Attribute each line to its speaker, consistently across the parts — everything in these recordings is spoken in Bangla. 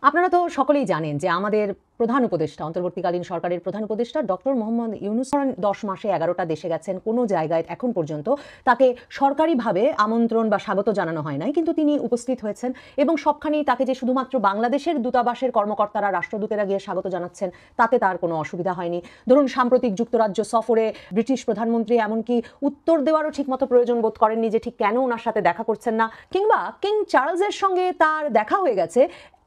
Speaker 1: আপনারা তো সকলেই জানেন যে আমাদের প্রধান উপদেষ্টা অন্তর্বর্তীকালীন সরকারের প্রধান উপদেষ্টা ডক্টর মোহাম্মদ ইউনূস 10 মাসে 11টা দেশে গেছেন। কোনো জায়গায় এখন পর্যন্ত তাকে সরকারিভাবে আমন্ত্রণ বা স্বাগত জানানো হয় নাই, কিন্তু তিনি উপস্থিত হয়েছেন এবং সবখানেই তাকে যে শুধুমাত্র বাংলাদেশের দূতাবাসের কর্মকর্তারা রাষ্ট্রদূতেরা গিয়ে স্বাগত জানাচ্ছেন তাতে তার কোনো অসুবিধা হয়নি। ধরুন সাম্প্রতিক যুক্তরাজ্য সফরে ব্রিটিশ প্রধানমন্ত্রী এমনকি উত্তর দেওয়ারও ঠিকমতো প্রয়োজন বোধ করেননি যে ঠিক কেন ওনার সাথে দেখা করছেন না, কিংবা কিং চার্লসের সঙ্গে তার দেখা হয়ে গেছে,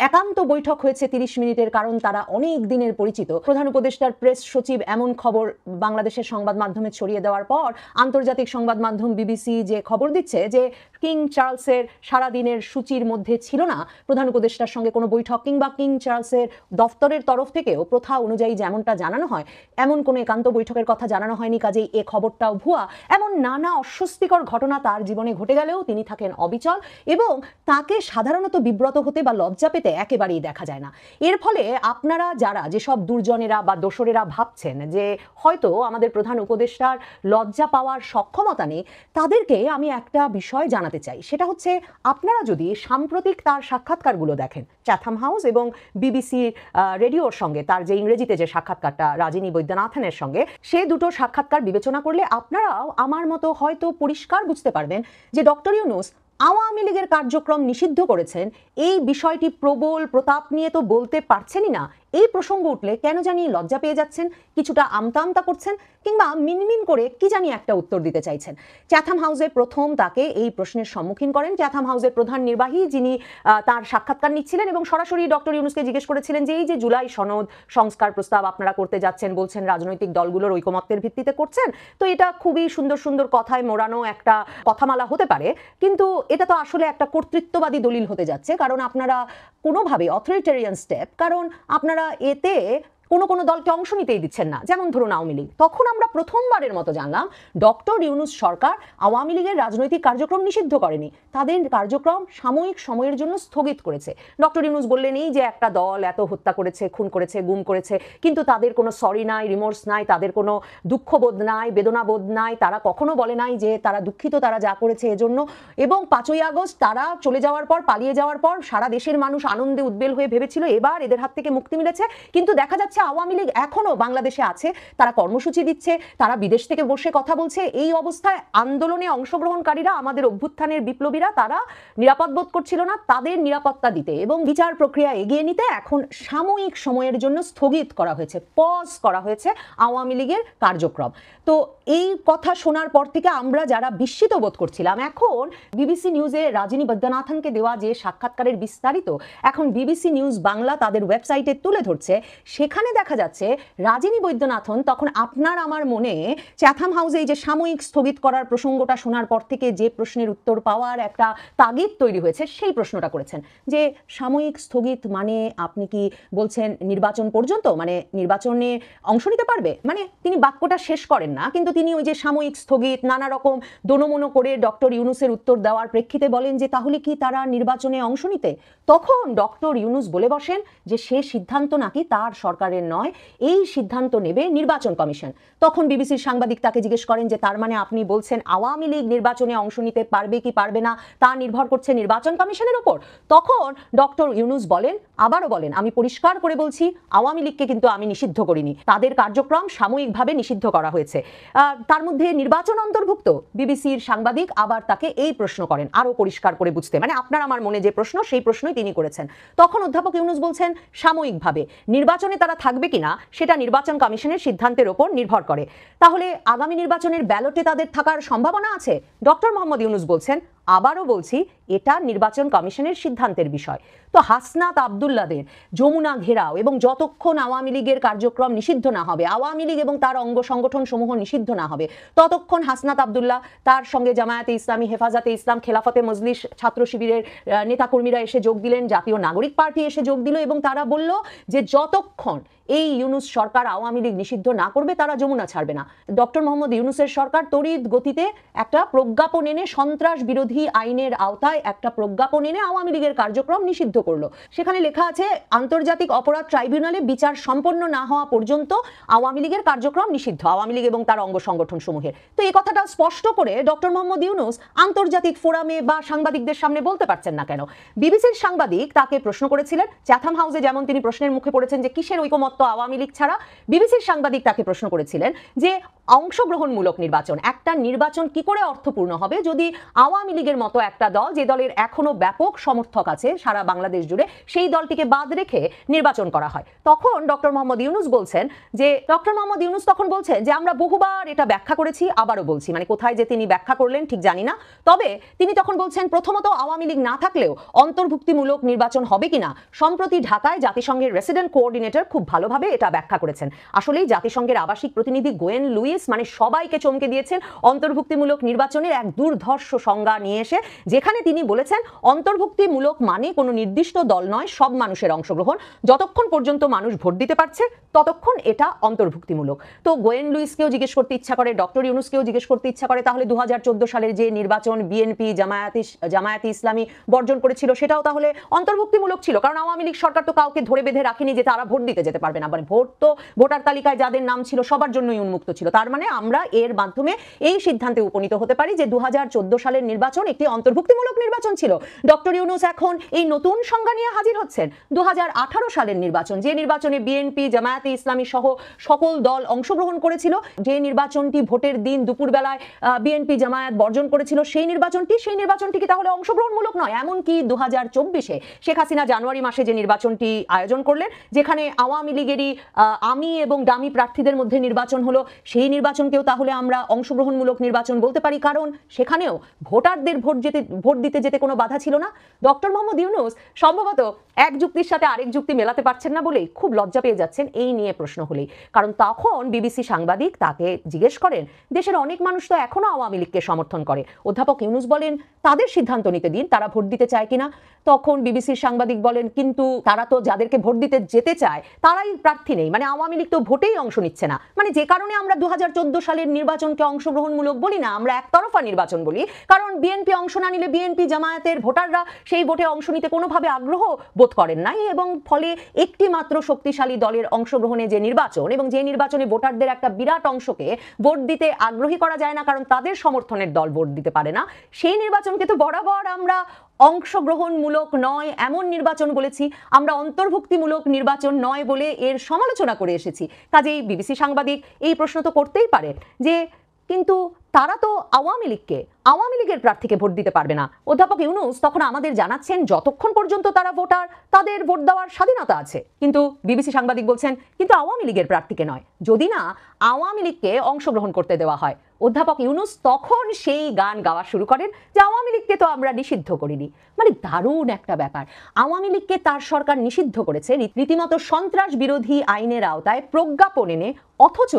Speaker 1: একান্ত বৈঠক হয়েছে 30 মিনিটের, কারণ তারা অনেক দিনের পরিচিত। প্রধান উপদেষ্টার প্রেস সচিব এমন খবর বাংলাদেশের সংবাদ মাধ্যমে ছড়িয়ে দেওয়ার পর আন্তর্জাতিক সংবাদ মাধ্যম বিবিসি যে খবর দিচ্ছে যে কিং চার্লসের সারাদিনের সূচির মধ্যে ছিল না প্রধান উপদেষ্টার সঙ্গে কোনো বৈঠক, কিংবা কিং চার্লসের দফতরের তরফ থেকেও প্রথা অনুযায়ী যেমনটা জানানো হয় এমন কোনো একান্ত বৈঠকের কথা জানানো হয়নি, কাজেই এ খবরটাও ভুয়া। এমন নানা অস্বস্তিকর ঘটনা তার জীবনে ঘটে গেলেও তিনি থাকেন অবিচল এবং তাকে সাধারণত বিব্রত হতে বা লজ্জা পেতে একেবারেই দেখা যায় না। এর ফলে আপনারা যারা যেসব দুর্জনেরা বা দোসরেরা ভাবছেন যে হয়তো আমাদের প্রধান উপদেষ্টার লজ্জা পাওয়ার সক্ষমতা নেই, তাদেরকে আমি একটা বিষয় জানাতে চাই। সেটা হচ্ছে, আপনারা যদি সাম্প্রতিক তার সাক্ষাৎকারগুলো দেখেন চ্যাথাম হাউস এবং বিবিসি রেডিওর সঙ্গে, তার যে ইংরেজিতে যে সাক্ষাৎকারটা রাজিনী বৈদ্যনাথনের সঙ্গে, সে দুটো সাক্ষাৎকার বিবেচনা করলে আপনারাও আমার মতো হয়তো পরিষ্কার বুঝতে পারবেন যে ডক্টর ইউনূস আওয়ামী লীগের কার্যক্রম নিষিদ্ধ করেছেন এই বিষয়টি প্রবল প্রতাপ নিয়ে তো বলতে পারছেনই না। এই প্রসঙ্গ উঠলে কেন জানি লজ্জা পেয়ে যাচ্ছেন, কিছুটা আমতা আমতা করছেন, কিংবা মিনমিন করে কি জানি একটা উত্তর দিতে চাইছেন। চ্যাথাম হাউসে প্রথম তাকে এই প্রশ্নের সম্মুখীন করেন চ্যাথাম হাউসের প্রধান নির্বাহী, যিনি তার সাক্ষাৎকার নিচ্ছিলেন এবং সরাসরি ডক্টর ইউনূসকে জিজ্ঞেস করেছিলেন যে এই যে জুলাই সনদ সংস্কার প্রস্তাব আপনারা করতে যাচ্ছেন, বলছেন রাজনৈতিক দলগুলোর ঐকমত্যের ভিত্তিতে করছেন, তো এটা খুবই সুন্দর সুন্দর কথায় মোড়ানো একটা কথামালা হতে পারে, কিন্তু এটা তো আসলে একটা কর্তৃত্ববাদী দলিল হতে যাচ্ছে, কারণ আপনারা কোনোভাবে অথরিটেরিয়ান স্টেপ, কারণ আপনারা এতে কোনো দলকে অংশ নিতেই দিচ্ছেন না, যেমন ধরুন আওয়ামী লীগ। তখন আমরা প্রথমবারের মতো জানলাম ডক্টর ইউনূস সরকার আওয়ামী লীগের রাজনৈতিক কার্যক্রম নিষিদ্ধ করেনি, তাদের কার্যক্রম সাময়িক সময়ের জন্য স্থগিত করেছে। ডক্টর ইউনূস বললেন এই যে একটা দল এত হত্যা করেছে, খুন করেছে, গুম করেছে, কিন্তু তাদের কোনো সরি নাই, রিমোর্স নাই, তাদের কোনো দুঃখবোধ নাই, বেদনাবোধ নাই, তারা কখনো বলে নাই যে তারা দুঃখিত তারা যা করেছে এজন্য। এবং 5ই আগস্ট তারা চলে যাওয়ার পর, পালিয়ে যাওয়ার পর সারা দেশের মানুষ আনন্দে উদ্বেল হয়ে ভেবেছিল এবার এদের হাত থেকে মুক্তি মিলেছে, কিন্তু দেখা যাচ্ছে আওয়ামী লীগ এখনো বাংলাদেশে আছে, তারা কর্মসূচি দিচ্ছে, তারা বিদেশ থেকে বসে কথা বলছে। এই অবস্থায় আন্দোলনে অংশগ্রহণকারীরা, আমাদের অভ্যুত্থানের বিপ্লবীরা, তারা নিরাপদ বোধ করছিল না, তাদের নিরাপত্তা দিতে এবং বিচার প্রক্রিয়া এগিয়ে নিতে এখন সাময়িক সময়ের জন্য স্থগিত করা হয়েছে, পজ করা হয়েছে আওয়ামী লীগের কার্যক্রম। তো এই কথা শোনার পর থেকে আমরা যারা বিস্মিত বোধ করছিলাম, এখন বিবিসি নিউজে রাজিনী বৈদ্যনাথনকে দেওয়া যে সাক্ষাৎকারের বিস্তারিত এখন বিবিসি নিউজ বাংলা তাদের ওয়েবসাইটে তুলে ধরছে, সেখানে দেখা যাচ্ছে রাজিনী বৈদ্যনাথন তখন আপনার আমার মনে চ্যাথাম হাউসে এই যে সাময়িক স্থগিত করার প্রসঙ্গটা শোনার পর থেকে যে প্রশ্নের উত্তর পাওয়ার একটা তাগিদ তৈরি হয়েছে, সেই প্রশ্নটা করেছেন যে সাময়িক স্থগিত মানে আপনি কি বলছেন নির্বাচন পর্যন্ত, মানে নির্বাচনে অংশ নিতে পারবে? মানে তিনি বাক্যটা শেষ করেন না, কিন্তু তিনি ওই যে সাময়িক স্থগিত নানা রকম দোনোমনো করে ডক্টর ইউনূসের উত্তর দেওয়ার প্রেক্ষিতে বলেন যে তাহলে কি তারা নির্বাচনে অংশ নিতে? তখন ডক্টর ইউনূস বলে বসেন যে সে সিদ্ধান্ত নাকি তার সরকারের নয়, এই সিদ্ধান্ত নেবে নির্বাচন কমিশন। তখন বিবিসির সাংবাদিক তাকে জিজ্ঞেস করেন যে তার মানে আপনি বলছেন আওয়ামী লীগ নির্বাচনে অংশ নিতে পারবে কি পারবে না তা নির্ভর করছে নির্বাচন কমিশনের উপর? তখন ডক্টর ইউনূস বলেন, আবারও বলেন, আমি পরিষ্কার করে বলছি আওয়ামী লীগকে কিন্তু আমি নিষিদ্ধ করিনি, তাদের কার্যক্রম সাময়িকভাবে নিষিদ্ধ করা হয়েছে, তার মধ্যে নির্বাচন অন্তর্ভুক্ত। বিবিসির সাংবাদিক আবার তাকে এই প্রশ্ন করেন আরো পরিষ্কার করে বুঝতে, মানে আপনার আমার মনে যে প্রশ্ন সেই প্রশ্নই তিনি করেছেন। তখন অধ্যাপক ইউনূস বলছেন সাময়িকভাবে, নির্বাচনে তারা থাকবে কিনা সেটা নির্বাচন কমিশনের সিদ্ধান্তের উপর নির্ভর করে। তাহলে আগামী নির্বাচনের ব্যালটে তাদের থাকার সম্ভাবনা আছে? ডক্টর মোহাম্মদ ইউনূস বলছেন, আবারও বলছি এটা নির্বাচন কমিশনের সিদ্ধান্তের বিষয়। তো হাসনাত আব্দুল্লাদের যমুনা ঘেরাও এবং যতক্ষণ আওয়ামী লীগের কার্যক্রম নিষিদ্ধ না হবে, আওয়ামী লীগ এবং তার অঙ্গ সংগঠন সমূহ নিষিদ্ধ না হবে, ততক্ষণ হাসনাত আব্দুল্লাহ, তার সঙ্গে জামায়াতে ইসলামী, হেফাজতে ইসলাম, খেলাফতে মজলিস, ছাত্র শিবিরের নেতাকর্মীরা এসে যোগ দিলেন, জাতীয় নাগরিক পার্টি এসে যোগ দিল এবং তারা বলল যে যতক্ষণ এই ইউনূস সরকার আওয়ামী লীগ নিষিদ্ধ না করবে তারা যমুনা ছাড়বে না। ডক্টর মোহাম্মদ ইউনূসের সরকার তড়িৎ গতিতে একটা প্রজ্ঞাপন এনে সন্ত্রাস বিরোধী আইনের আওতায় একটা প্রজ্ঞাপন এনে আওয়ামী লীগের কার্যক্রম নিষিদ্ধ করলো। সেখানে লেখা আছে আন্তর্জাতিক অপরাধ ট্রাইব্যুনালে বিচার সম্পন্ন না হওয়া পর্যন্ত আওয়ামী লীগের কার্যক্রম নিষিদ্ধ, আওয়ামী লীগ এবং তার অঙ্গ সংগঠন সমূহের। তো এই কথাটা স্পষ্ট করে ডক্টর মোহাম্মদ ইউনূস আন্তর্জাতিক ফোরামে বা সাংবাদিকদের সামনে বলতে পারছেন না কেন? বিবিসির সাংবাদিক তাকে প্রশ্ন করেছিলেন, চ্যাথাম হাউসে যেমন তিনি প্রশ্নের মুখে পড়েছেন যে কিসের ঐকমত্য আওয়ামী লীগ ছাড়া, বিবিসির সাংবাদিক তাকে প্রশ্ন করেছিলেন যে অংশগ্রহণমূলক নির্বাচন, একটা নির্বাচন কি করে অর্থপূর্ণ হবে যদি আওয়ামী লীগের মতো একটা দল, যে দলের এখনো ব্যাপক সমর্থক আছে সারা বাংলাদেশ জুড়ে, সেই দলটিকে বাদ রেখে নির্বাচন করা হয়। তখন ডক্টর মোহাম্মদ ইউনূস বলছেন যে আমরা বহুবার এটা ব্যাখ্যা করেছি, আবারও বলছি, মানে কোথায় যে তিনি ব্যাখ্যা করলেন ঠিক জানি না, তবে তিনি তখন বলছেন প্রথমত আওয়ামী লীগ না থাকলেও অন্তর্ভুক্তিমূলক নির্বাচন হবে কিনা সম্প্রতি ঢাকায় জাতিসংঘের রেসিডেন্ট কোঅর্ডিনেটর খুব ভালোভাবে এটা ব্যাখ্যা করেছেন। আসলেই জাতিসংঘের আবাসিক প্রতিনিধি গোয়েন লুইস মানে সবাইকে চমকে দিয়েছেন অন্তর্ভুক্তিমূলক নির্বাচনের এক দুর্ধর্ষ সংজ্ঞা নিয়ে এসে, যেখানে তিনি বলেছেন অন্তর্ভুক্তিমূলক মানে কোনো নির্দিষ্ট দল নয়, সব মানুষের অংশগ্রহণ, যতক্ষণ পর্যন্ত মানুষ ভোট দিতে পারছে ততক্ষণ এটা অন্তর্ভুক্তিমূলক। তো গোয়েন লুইসকেও জিজ্ঞেস করতে ইচ্ছা করে, ডক্টর ইউনূসকেও জিজ্ঞেস করতে ইচ্ছা করে, তাহলে 2014 সালের যে নির্বাচন বিএনপি জামায়াতে ইসলামী বর্জন করেছিল সেটাও তাহলে অন্তর্ভুক্তিমূলক ছিল, কারণ আওয়ামী লীগ সরকার তো কাউকে ধরে বেঁধে রাখেনি যে তারা ভোট দিতে যেতে পারবে না, মানে ভোট তো ভোটার তালিকায় যাদের নাম ছিল সবার জন্যই উন্মুক্ত ছিল। তার মানে আমরা এর মাধ্যমে এই সিদ্ধান্তে উপনীত হতে পারি যে 2014 সালের নির্বাচন একটি অন্তর্ভুক্তিমূলক নির্বাচন ছিল। ডক্টর ইউনূস এখন এই নতুন সংজ্ঞা নিয়ে হাজির হচ্ছেন 2018 সালের নির্বাচন, যে নির্বাচনে বিএনপি জামায়াতে ইসলামী সহ সকল দল অংশগ্রহণ করেছিল, যে নির্বাচনটি ভোটের দিন দুপুরবেলায় বিএনপি জামায়াত বর্জন করেছিল, সেই নির্বাচনটি কি তাহলে অংশগ্রহণমূলক নয়? এমনকি 2024-এ শেখ হাসিনা জানুয়ারি মাসে যে নির্বাচনটি আয়োজন করলেন, যেখানে আওয়ামী লীগেরই আমি এবং ডামি প্রার্থীদের মধ্যে নির্বাচন হলো, সেই নির্বাচনকেও তাহলে আমরা অংশগ্রহণমূলক নির্বাচন বলতে পারি, কারণ সেখানেও ভোটারদের ভোট দিতে যেতে কোনো বাধা ছিল না। ডক্টর মোহাম্মদ ইউনূস সম্ভবত এক যুক্তির সাথে আরেক যুক্তি মেলাতে পারছেন না বলেই খুব লজ্জা পেয়ে যাচ্ছেন এই নিয়ে প্রশ্ন হলেই, কারণ তখন বিবিসি সাংবাদিক তাকে জিজ্ঞেস করেন দেশের অনেক মানুষ তো এখনো আওয়ামী লীগকে সমর্থন করে, অধ্যাপক ইউনূস বলেন তাদের সিদ্ধান্ত নিতে দিন তারা ভোট দিতে চায় কিনা। তখন বিবিসির সাংবাদিক বলেন কিন্তু তারা তো যাদেরকে ভোট দিতে যেতে চায় তারাই প্রার্থী নেই, মানে আওয়ামী লীগ তো ভোটেই অংশ নিচ্ছে না, মানে যে কারণে আমরা 2014 সালের নির্বাচনকে অংশগ্রহণমূলক বলি না, আমরা একতরফা নির্বাচন বলি, কারণ বিএনপি অংশ না নিলে বিএনপি জামায়াতের ভোটাররা সেই ভোটে অংশ নিতে কোনোভাবে আগ্রহ বোধ করেন নাই, এবং ফলে একটি মাত্র শক্তিশালী দলের অংশগ্রহণে যে নির্বাচন, এবং যে নির্বাচনে ভোটারদের একটা বিরাট অংশকে ভোট দিতে আগ্রহী করা যায় না কারণ তাদের সমর্থনের দল ভোট দিতে পারে না, সেই নির্বাচনকে তো বরাবর আমরা অংশগ্রহণমূলক নয় এমন নির্বাচন বলেছি, আমরা অন্তর্ভুক্তিমূলক নির্বাচন নয় বলে এর সমালোচনা করে এসেছি। কাজেই বিবিসি সাংবাদিক এই প্রশ্ন তো করতেই পারে যে কিন্তু তারা তো আওয়ামী লীগের প্রার্থীকে ভোট দিতে পারবে না। অধ্যাপক ইউনূস তখন আমাদের জানাচ্ছেন যতক্ষণ পর্যন্ত তারা ভোটার তাদের ভোট দেওয়ার স্বাধীনতা আছে, কিন্তু বিবিসি সাংবাদিক বলছেন কিন্তু আওয়ামী লীগের প্রার্থীকে নয়, যদি না আওয়ামী লীগকে অংশগ্রহণ করতে দেওয়া হয়। অধ্যাপক ইউনূস তখন সেই গান গাওয়া শুরু করেন যে আওয়ামী লীগকে তো আমরা নিষিদ্ধ করিনি। মানে দারুণ একটা ব্যাপার, আওয়ামী লীগকে তার সরকার নিষিদ্ধ করেছে রীতিমতো সন্ত্রাস বিরোধী আইনের আওতায় প্রজ্ঞাপন এনে, অথচ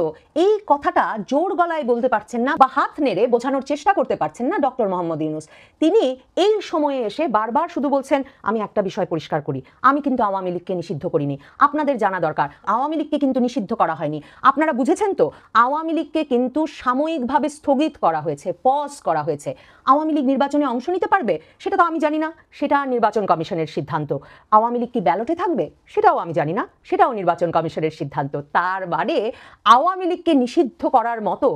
Speaker 1: এই কথাটা জোর গলায় বলতে পারছেন না বা হাত নেড়ে বোঝানোর চেষ্টা করতে পারছেন না ডক্টর মোহাম্মদ ইউনূস। তিনি এই সময়ে এসে বারবার শুধু বলছেন আমি একটা বিষয় পরিষ্কার করি, আমি কিন্তু আওয়ামী লীগকে নিষিদ্ধ করিনি, আপনাদের জানা দরকার আওয়ামী লীগকে কিন্তু নিষিদ্ধ করা হয়নি, আপনারা বুঝেছেন তো আওয়ামী লীগকে কিন্তু সাময়িকভাবে স্থগিত করা হয়েছে, পজ করা হয়েছে। আওয়ামী লীগ নির্বাচনে অংশ নিতে পারবে সেটা তো আমি জানি না, সেটা নির্বাচন কমিশনের সিদ্ধান্ত। আওয়ামী লীগ কি ব্যালটে থাকবে সেটাও আমি জানি না, সেটাও নির্বাচন কমিশনের সিদ্ধান্ত। তার মানে আওয়ামী লীগকে নিষিদ্ধ করার মতো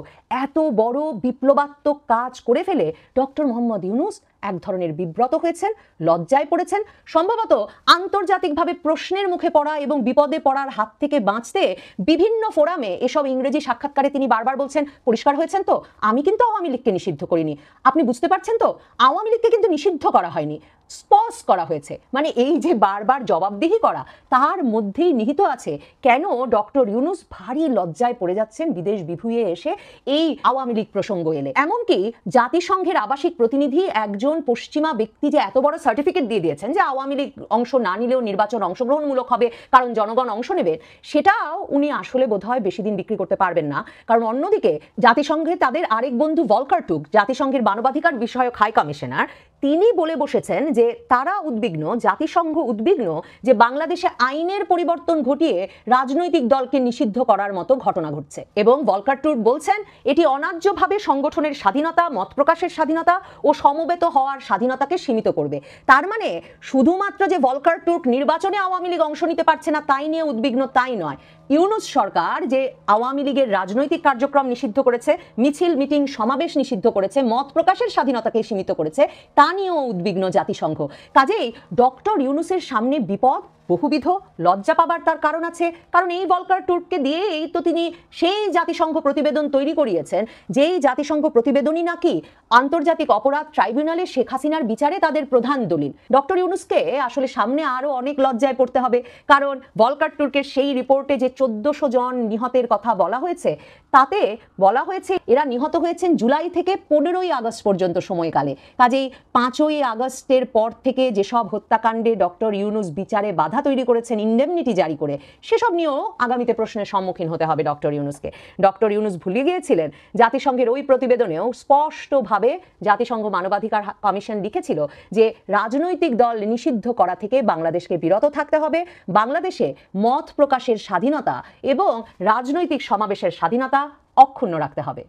Speaker 1: এত বড় বিপ্লবাত্মক কাজ করে ফেলে ডক্টর মোহাম্মদ ইউনূস এক ধরনের বিব্রত হয়েছেন, লজ্জায় পড়েছেন, সম্ভবত আন্তর্জাতিকভাবে প্রশ্নের মুখে পড়া এবং বিপদে পড়ার হাত থেকে বাঁচতে বিভিন্ন ফোরামে এসব ইংরেজি সাক্ষাৎকারে তিনি বারবার বলছেন পরিষ্কার হয়েছেন তো আমি কিন্তু আওয়ামী লীগকে নিষিদ্ধ করিনি, আপনি বুঝতে পারছেন তো আওয়ামী লীগকে কিন্তু নিষিদ্ধ করা হয়নি, স্পজ করা হয়েছে। মানে এই যে বারবার জবাবদিহি করা তার মধ্যেই নিহিত আছে কেন ডক্টর ইউনূস ভারী লজ্জায় পড়ে যাচ্ছেন বিদেশ বিভুঁইয়ে এসে এই আওয়ামী লীগ প্রসঙ্গ এলে। এমনকি জাতিসংঘের আবাসিক প্রতিনিধি একজন পশ্চিমা ব্যক্তি যে এত বড় সার্টিফিকেট দিয়ে দিয়েছেন যে আওয়ামী লীগ অংশ না নিলেও নির্বাচন অংশগ্রহণমূলক হবে কারণ জনগণ অংশ নেবে, সেটাও উনি আসলে বোধহয় বেশি দিন বিক্রি করতে পারবেন না। কারণ অন্যদিকে জাতিসংঘে তাদের আরেক বন্ধু ভলকার টুর্ক, জাতিসংঘের মানবাধিকার বিষয়ক হাই কমিশনার, তিনি বলে বসেছেন যে তারা উদ্বিগ্ন, জাতিসংঘ উদ্বিগ্ন যে বাংলাদেশে আইনের পরিবর্তন ঘটিয়ে রাজনৈতিক দলকে নিষিদ্ধ করার মতো ঘটনা ঘটছে, এবং ভলকার টুর্ক বলছেন এটি অন্যায্যভাবে সংগঠনের স্বাধীনতা, মত প্রকাশের স্বাধীনতা ও সমবেত হওয়ার স্বাধীনতাকে সীমিত করবে। তার মানে শুধুমাত্র যে ভলকার টুর্ক নির্বাচনে আওয়ামী লীগ অংশ নিতে পারছে না তাই নিয়ে উদ্বিগ্ন তাই নয়, ইউনূস সরকার যে আওয়ামী লীগের রাজনৈতিক কার্যক্রম নিষিদ্ধ করেছে, মিছিল মিটিং সমাবেশ নিষিদ্ধ করেছে, মত প্রকাশের স্বাধীনতাকে সীমিত করেছে, তা নিয়েও উদ্বিগ্ন জাতিসংঘ। কাজেই ডক্টর ইউনূসের সামনে বিপদ বহুবিধ, লজ্জা পাবার তার কারণ আছে, কারণ এই ভলকার টুর্ককে দিয়েই তো তিনি সেই জাতিসংঘ প্রতিবেদন তৈরি করিয়েছেন, যেই জাতিসংঘ প্রতিবেদনই নাকি আন্তর্জাতিক অপরাধ ট্রাইব্যুনালে শেখ হাসিনার বিচারে তাদের প্রধান দলিল। ডক্টর ইউনূসকে আসলে সামনে আরো অনেক লজ্জায় পড়তে হবে, কারণ ভলকার টুর্কের সেই রিপোর্টে যে 1400 জন নিহতের কথা বলা হয়েছে, তাতে বলা হয়েছে এরা নিহত হয়েছেন জুলাই থেকে 15ই আগস্ট পর্যন্ত সময়কালে। কাজেই 5ই আগস্টের পর থেকে যেসব হত্যাকাণ্ডে ডক্টর ইউনূস বিচারে বাধা তৈরি করেছেন ইনডেমনিটি জারি করে, সেসব নিয়েও আগামীতে প্রশ্নের সম্মুখীন হতে হবে ডক্টর ইউনূসকে। ডক্টর ইউনূস ভুলে গিয়েছিলেন জাতিসংঘের ওই প্রতিবেদনেও স্পষ্টভাবে জাতিসংঘ মানবাধিকার কমিশন লিখেছিল যে রাজনৈতিক দল নিষিদ্ধ করা থেকে বাংলাদেশকে বিরত থাকতে হবে, বাংলাদেশে মত প্রকাশের স্বাধীনতা এবং রাজনৈতিক সমাবেশের স্বাধীনতা অক্ষুণ্ণ রাখতে হবে।